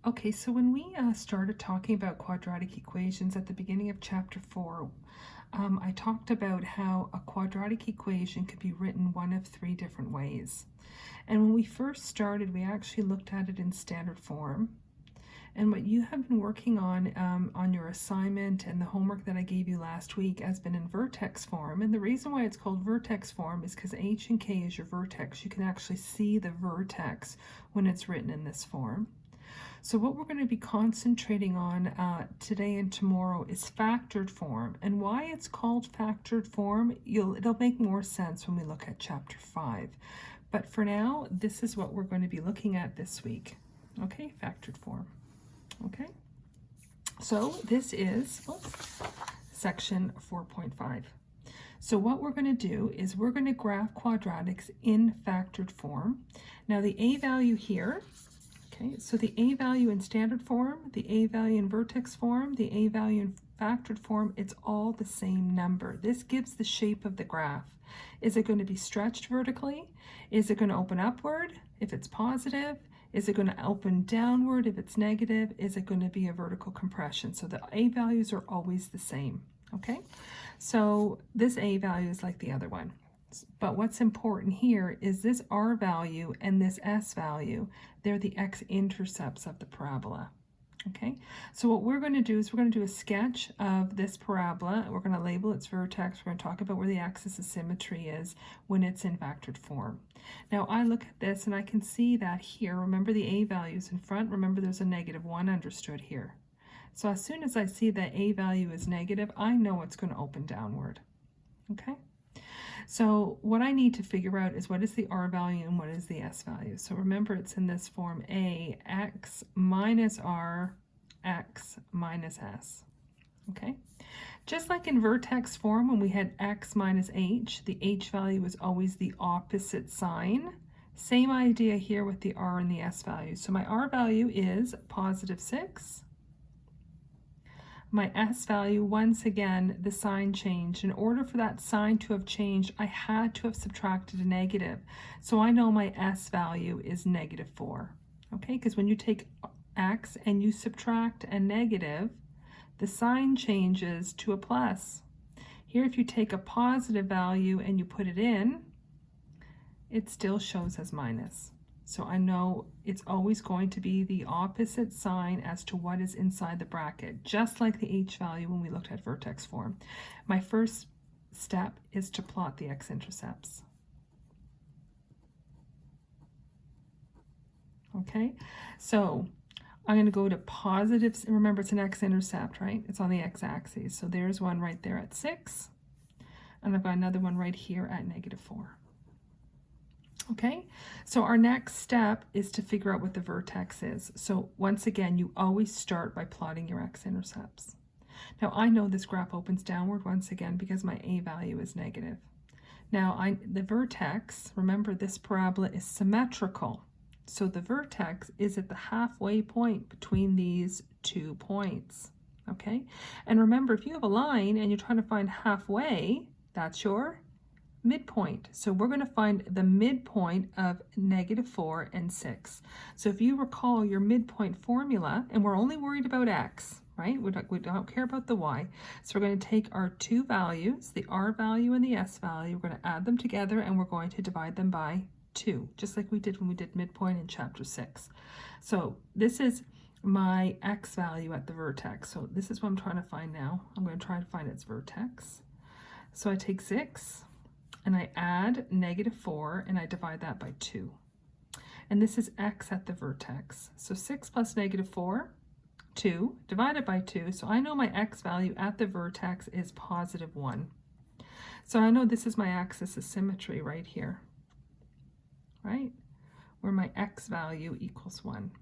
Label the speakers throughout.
Speaker 1: Okay, so when we started talking about quadratic equations at the beginning of chapter 4, I talked about how a quadratic equation could be written one of three different ways. And when we first started, we actually looked at it in standard form. And what you have been working on your assignment and the homework that I gave you last week has been in vertex form. And the reason why it's called vertex form is because H and K is your vertex. You can actually see the vertex when it's written in this form. So what we're going to be concentrating on today and tomorrow is factored form. And why it's called factored form, it'll make more sense when we look at chapter 5. But for now, this is what we're going to be looking at this week. Okay, factored form. Okay, so this is section 4.5. So what we're going to do is we're going to graph quadratics in factored form. Now the a value here, okay, so the a value in standard form, the a value in vertex form, the a value in factored form, it's all the same number. This gives the shape of the graph. Is it going to be stretched vertically? Is it going to open upward if it's positive? Is it going to open downward if it's negative? Is it going to be a vertical compression? So the a values are always the same, okay? So this a value is like the other one. But what's important here is this r value and this s value, they're the x-intercepts of the parabola. Okay, so what we're going to do is we're going to do a sketch of this parabola. We're going to label its vertex. We're going to talk about where the axis of symmetry is when it's in factored form. Now I look at this and I can see that here, remember the a values in front, remember there's a -1 understood here. So as soon as I see that a value is negative, I know it's going to open downward. Okay, so what I need to figure out is what is the r value and what is the s value. So remember it's in this form a x minus r x minus s. Okay, just like in vertex form when we had x minus h, the h value is always the opposite sign. Same idea here with the r and the s value. So my r value is +6. My s value, once again, the sign changed. In order for that sign to have changed, I had to have subtracted a negative. So I know my s value is -4. Okay, because when you take x and you subtract a negative, the sign changes to a plus. Here, if you take a positive value and you put it in, it still shows as minus. So I know it's always going to be the opposite sign as to what is inside the bracket, just like the h value when we looked at vertex form. My first step is to plot the x-intercepts. Okay, so I'm going to go to positive. Remember, it's an x-intercept, right? It's on the x-axis. So there's one right there at 6, and I've got another one right here at -4. Okay, so our next step is to figure out what the vertex is. So once again, you always start by plotting your x-intercepts. Now I know this graph opens downward once again because my a value is negative. Now the vertex, remember this parabola is symmetrical. So the vertex is at the halfway point between these 2 points. Okay, and remember if you have a line and you're trying to find halfway, that's your midpoint. So we're going to find the midpoint of -4 and 6. So if you recall your midpoint formula, and we're only worried about x, right? We don't care about the y. So we're going to take our two values, the r value and the s value, we're going to add them together and we're going to divide them by 2, just like we did when we did midpoint in chapter 6. So this is my x value at the vertex. So this is what I'm trying to find now. I'm going to try to find its vertex. So I take 6, and I add -4 and I divide that by 2. And this is x at the vertex. So 6 plus -4, 2, divided by 2. So I know my x value at the vertex is +1. So I know this is my axis of symmetry right here, right? Where my x value equals 1.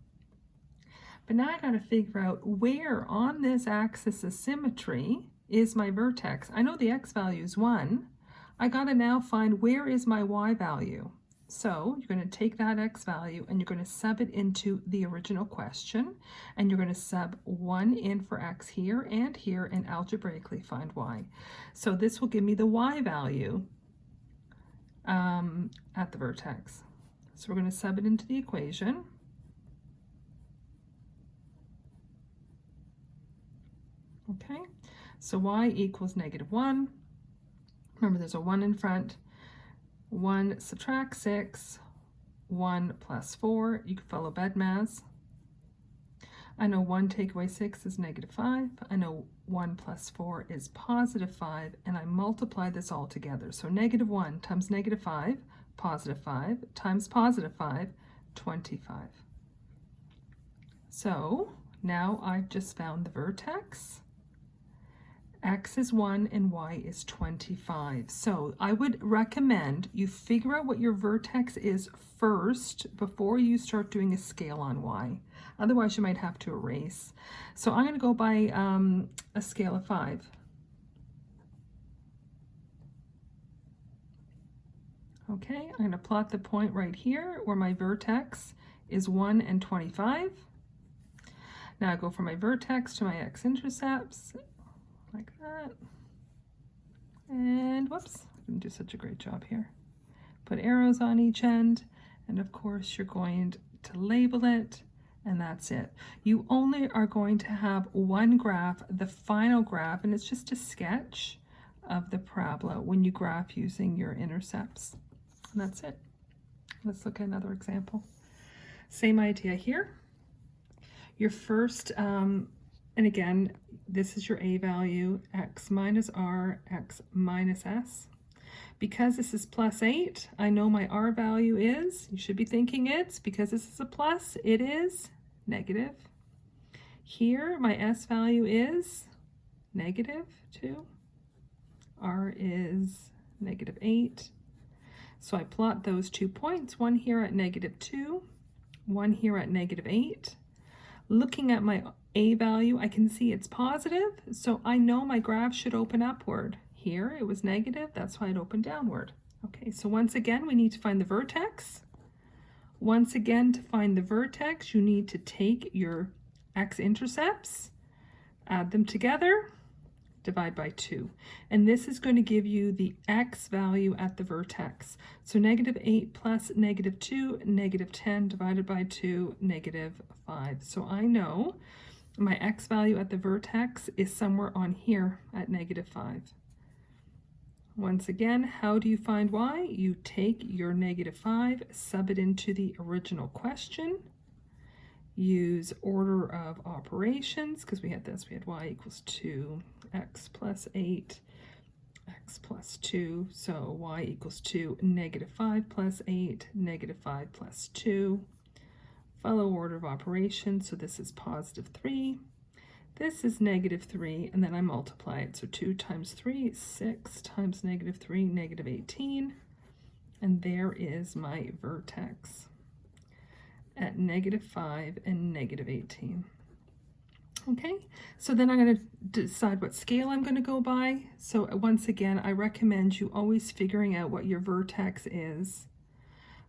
Speaker 1: But now I got to figure out where on this axis of symmetry is my vertex. I know the x value is 1. I got to now find where is my y value. So you're going to take that x value and you're going to sub it into the original question, and you're going to sub 1 in for x here, and algebraically find y. So this will give me the y value at the vertex. So we're going to sub it into the equation. Okay, so y equals -1. Remember, there's a 1 in front. 1 subtract 6, 1 plus 4. You can follow BEDMAS. I know 1 take away 6 is -5. I know 1 plus 4 is +5, and I multiply this all together. So -1 times -5, +5, times +5, 25. So now I've just found the vertex. X is 1 and y is 25. So I would recommend you figure out what your vertex is first before you start doing a scale on y. Otherwise you might have to erase. So I'm going to go by a scale of 5. Okay, I'm going to plot the point right here where my vertex is 1 and 25. Now I go from my vertex to my x-intercepts, like that. And whoops, I didn't do such a great job here. Put arrows on each end, and of course you're going to label it, and that's it. You only are going to have one graph, the final graph, and it's just a sketch of the parabola when you graph using your intercepts. And that's it. Let's look at another example. Same idea here. Your first, and again, this is your a value, x minus r, x minus s. Because this is +8, I know my r value is, you should be thinking it's, because this is a plus, it is negative. Here, my s value is -2. R is -8. So I plot those 2 points, one here at -2, one here at -8. Looking at my a value, I can see it's positive, so I know my graph should open upward. Here it was negative, that's why it opened downward. Okay, so once again, we need to find the vertex. Once again, to find the vertex, you need to take your x-intercepts, add them together, divide by 2. And this is going to give you the x value at the vertex. So -8 plus -2, -10 divided by 2, -5. So I know my x value at the vertex is somewhere on here at -5. Once again, how do you find y? You take your -5, sub it into the original question, use order of operations, because we had this, we had y equals 2, x plus 8, x plus 2, so y equals 2, -5 plus 8, -5 plus 2. Follow order of operations, so this is +3, this is -3, and then I multiply it, so 2 times 3 is 6, times -3, -18, and there is my vertex at -5 and -18. Okay, so then I'm going to decide what scale I'm going to go by. So once again, I recommend you always figuring out what your vertex is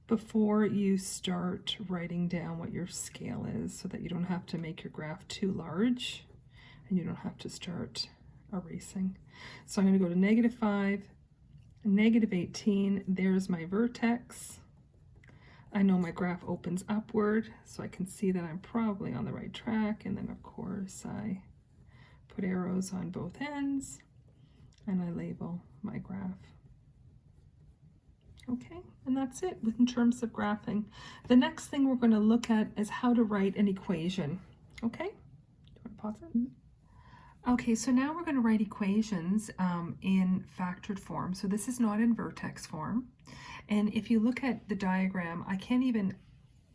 Speaker 1: before you start writing down what your scale is, so that you don't have to make your graph too large and you don't have to start erasing. So I'm going to go to -5, -18, there's my vertex. I know my graph opens upward, so I can see that I'm probably on the right track, and then of course I put arrows on both ends and I label my graph. Okay, and that's it in terms of graphing. The next thing we're going to look at is how to write an equation. Okay, do you want to pause it? Okay, so now we're going to write equations in factored form. So this is not in vertex form. And if you look at the diagram, I can't even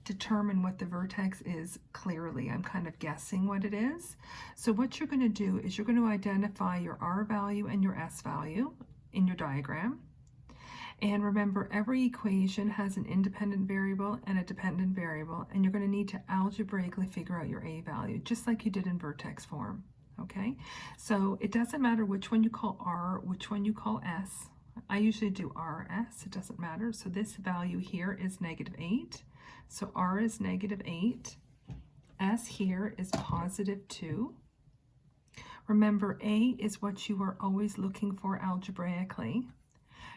Speaker 1: determine what the vertex is clearly. I'm kind of guessing what it is. So what you're going to do is you're going to identify your r value and your s value in your diagram. And remember, every equation has an independent variable and a dependent variable, and you're going to need to algebraically figure out your a value, just like you did in vertex form. Okay, so it doesn't matter which one you call r, which one you call s. I usually do rs, it doesn't matter. So this value here is -8. So r is -8. S here is +2. Remember, a is what you are always looking for algebraically.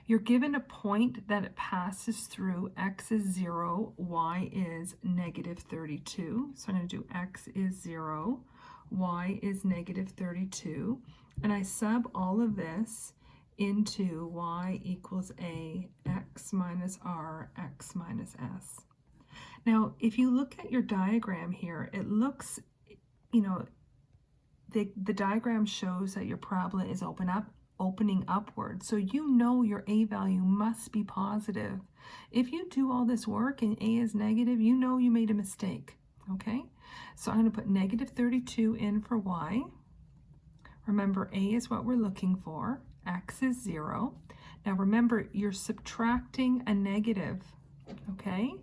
Speaker 1: You're given a point that it passes through. X is 0, y is negative 32. So I'm going to do x is 0, y is negative 32. And I sub all of this into y equals a, x minus r, x minus s. Now, if you look at your diagram here, it looks, you know, the diagram shows that your parabola is opening upward. So you know your a value must be positive. If you do all this work and a is negative, you know you made a mistake. Okay? So I'm going to put negative 32 in for y. Remember, a is what we're looking for. X is 0. Now remember, you're subtracting a negative. Okay?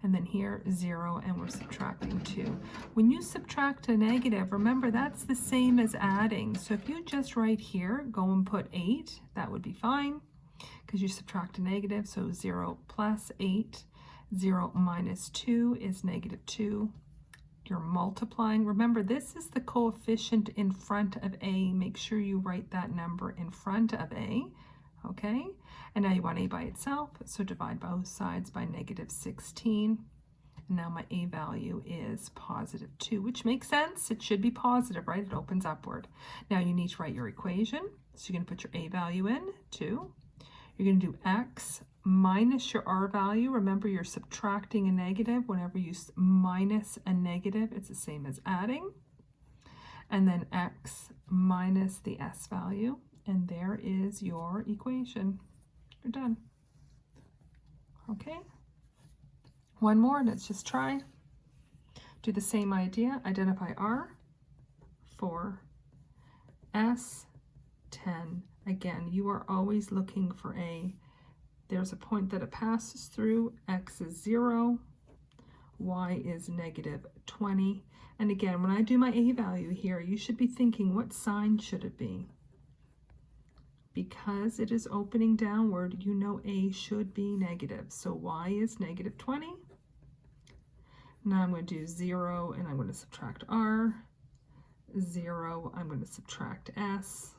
Speaker 1: And then here 0, and we're subtracting 2. When you subtract a negative, remember that's the same as adding. So if you just right here go and put 8, that would be fine because you subtract a negative. So 0 plus 8, 0 minus 2 is negative 2. You're multiplying. Remember, this is the coefficient in front of a. Make sure you write that number in front of a. Okay, and now you want a by itself, so divide both sides by negative 16. And now my a value is positive 2, which makes sense. It should be positive, right? It opens upward. Now you need to write your equation. So you're going to put your a value in, 2. You're going to do x minus your r value. Remember, you're subtracting a negative. Whenever you minus a negative, it's the same as adding. And then x minus the s value. And there is your equation. You're done. Okay. One more, let's just try. Do the same idea. Identify R, 4, S, 10. Again, you are always looking for a. There's a point that it passes through. X is 0. Y is negative 20. And again, when I do my a value here, you should be thinking, what sign should it be? Because it is opening downward, you know a should be negative. So y is negative 20. Now I'm going to do 0, and I'm going to subtract r. 0, I'm going to subtract s.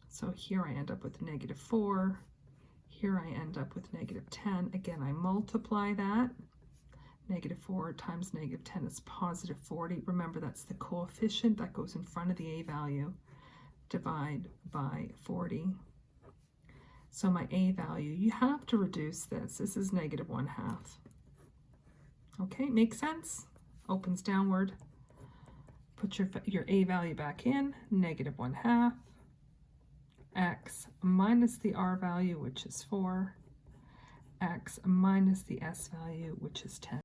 Speaker 1: So here I end up with negative 4. Here I end up with negative 10. Again, I multiply that. Negative 4 times negative 10 is positive 40. Remember, that's the coefficient that goes in front of the a value. Divide by 40. So my a value, you have to reduce this. This is negative 1/2. Okay, makes sense? Opens downward. Put your a value back in, negative 1/2. X minus the r value, which is 4. X minus the s value, which is 10.